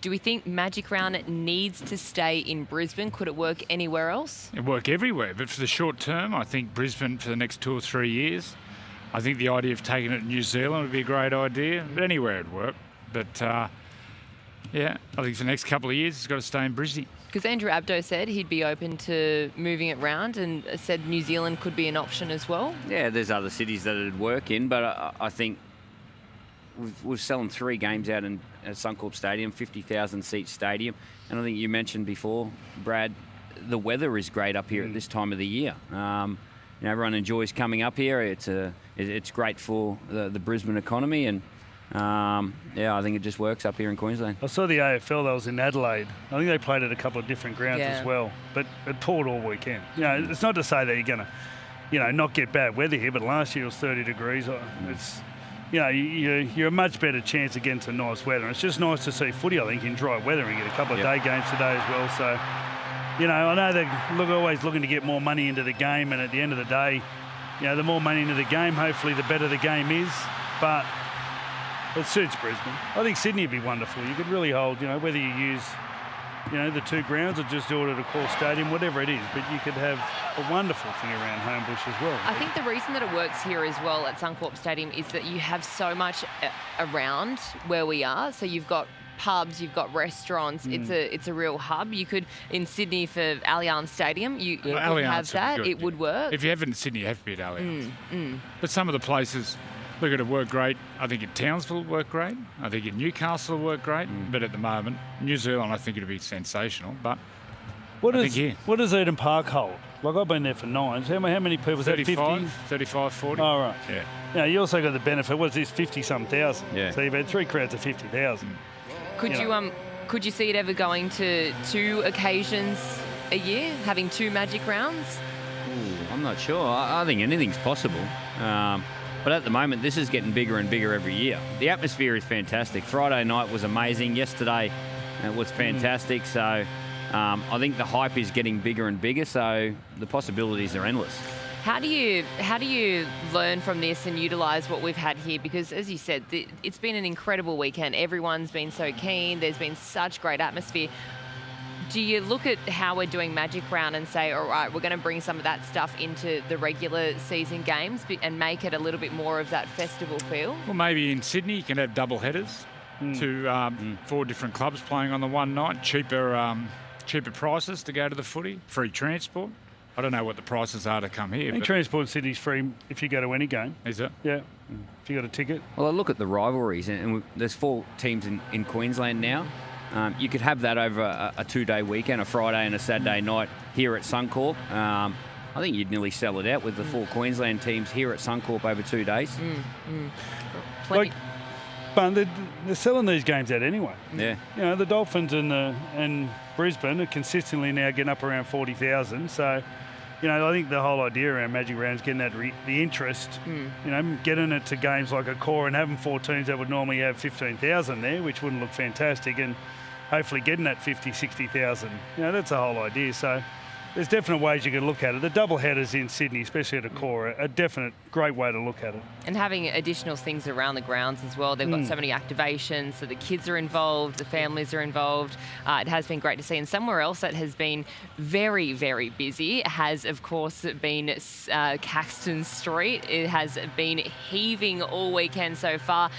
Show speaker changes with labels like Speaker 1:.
Speaker 1: Do we think Magic Round needs to stay in Brisbane? Could it work anywhere else?
Speaker 2: It work everywhere, but for the short term, I think Brisbane for the next 2 or 3 years. I think the idea of taking it to New Zealand would be a great idea, but anywhere it'd work. But yeah, I think for the next couple of years, it's got to stay in Brisbane.
Speaker 1: Because Andrew Abdo said he'd be open to moving it round and said New Zealand could be an option as well.
Speaker 3: Yeah, there's other cities that it'd work in, but I think we're selling 3 games out at Suncorp Stadium, 50,000 seat stadium, and I think you mentioned before, Brad, the weather is great up here at this time of the year. Everyone enjoys coming up here. It's great for the Brisbane economy, and I think it just works up here in Queensland.
Speaker 4: I saw the AFL that was in Adelaide. I think they played at a couple of different grounds as well, but it poured all weekend. It's not to say that you're going to, not get bad weather here, but last year it was 30 degrees. It's, you're a much better chance against a nice weather. And it's just nice to see footy, I think, in dry weather, and get a couple of day games today as well. So, I know they're always looking to get more money into the game, and at the end of the day, the more money into the game, hopefully the better the game is. But it suits Brisbane. I think Sydney would be wonderful. You could really hold, whether you use, the 2 grounds or just do it at a core stadium, whatever it is. But you could have a wonderful thing around Homebush as well.
Speaker 1: I think the reason that it works here as well at Suncorp Stadium is that you have so much around where we are. So you've got pubs, you've got restaurants. It's a real hub. You could, in Sydney for Allianz Stadium, you could have that. It would work.
Speaker 2: If you have it in Sydney, you have to be at Allianz. But some of the places, they're going to work great. I think in Townsville will work great. I think in Newcastle will work great. But at the moment, New Zealand, I think it'll be sensational. But
Speaker 4: what does Eden Park hold? Like, I've been there for 9. How many people?
Speaker 2: 35, 35, 40.
Speaker 4: Oh, right.
Speaker 2: Yeah.
Speaker 4: You also got the benefit, what is this, 50-some thousand?
Speaker 3: Yeah.
Speaker 4: So you've had 3 crowds of 50,000.
Speaker 1: Could you see it ever going to 2 occasions a year, having 2 Magic Rounds?
Speaker 3: I'm not sure. I think anything's possible. But at the moment, this is getting bigger and bigger every year. The atmosphere is fantastic. Friday night was amazing. Yesterday was fantastic. So I think the hype is getting bigger and bigger. So the possibilities are endless.
Speaker 1: How do you learn from this and utilise what we've had here? Because, as you said, it's been an incredible weekend. Everyone's been so keen. There's been such great atmosphere. Do you look at how we're doing Magic Round and say, all right, we're going to bring some of that stuff into the regular season games and make it a little bit more of that festival feel?
Speaker 2: Well, maybe in Sydney you can have double headers to 4 different clubs playing on the one night, cheaper prices to go to the footy, free transport. I don't know what the prices are to come here.
Speaker 4: I think transport in Sydney's free if you go to any game.
Speaker 2: Is it?
Speaker 4: Yeah, if you got a ticket.
Speaker 3: Well, I look at the rivalries, and there's 4 teams in Queensland now. You could have that over a 2-day weekend, a Friday and a Saturday night here at Suncorp. I think you'd nearly sell it out with the 4 Queensland teams here at Suncorp over 2 days.
Speaker 4: But they're selling these games out anyway.
Speaker 3: Yeah.
Speaker 4: The Dolphins and Brisbane are consistently now getting up around 40,000. So, I think the whole idea around Magic Round is getting that the interest, getting it to games like a core and having 4 teams that would normally have 15,000 there, which wouldn't look fantastic, and hopefully getting that 50, 60,000. That's the whole idea. So there's definite ways you can look at it. The double headers in Sydney, especially at a core, are a definite great way to look at it.
Speaker 1: And having additional things around the grounds as well. They've got so many activations, so the kids are involved, the families are involved. It has been great to see. And somewhere else that has been very, very busy has, of course, been Caxton Street. It has been heaving all weekend so far.